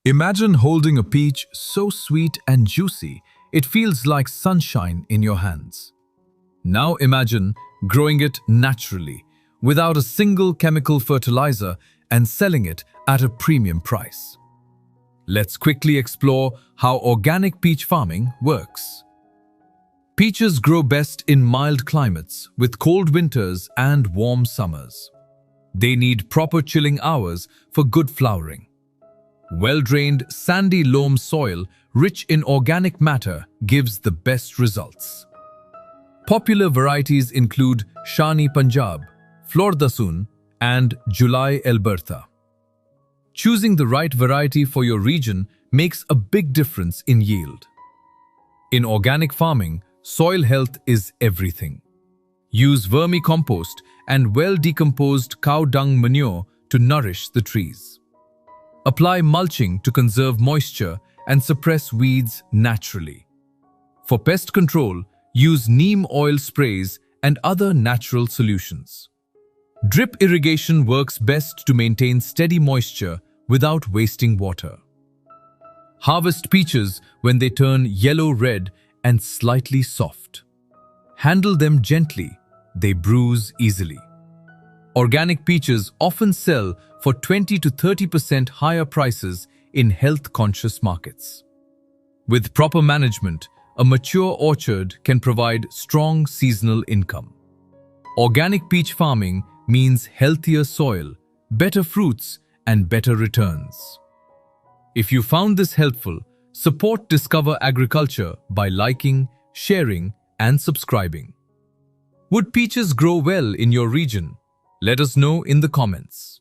Imagine holding a peach so sweet and juicy, it feels like sunshine in your hands. Now imagine growing it naturally, without a single chemical fertilizer and selling it at a premium price. Let's quickly explore how organic peach farming works. Peaches grow best in mild climates with cold winters and warm summers. They need proper chilling hours for good flowering. Well-drained, sandy loam soil rich in organic matter gives the best results. Popular varieties include Shan-e-Punjab, Flordasun, and July Elberta. Choosing the right variety for your region makes a big difference in yield. In organic farming, soil health is everything. Use vermicompost and well-decomposed cow dung manure to nourish the trees. Apply mulching to conserve moisture and suppress weeds naturally. For pest control, use neem oil sprays and other natural solutions. Drip irrigation works best to maintain steady moisture without wasting water. Harvest peaches when they turn yellow-red and slightly soft. Handle them gently, they bruise easily. Organic peaches often sell for 20 to 30% higher prices in health-conscious markets. With proper management, a mature orchard can provide strong seasonal income. Organic peach farming means healthier soil, better fruits, and better returns. If you found this helpful, support Discover Agriculture by liking, sharing, and subscribing. Would peaches grow well in your region? Let us know in the comments.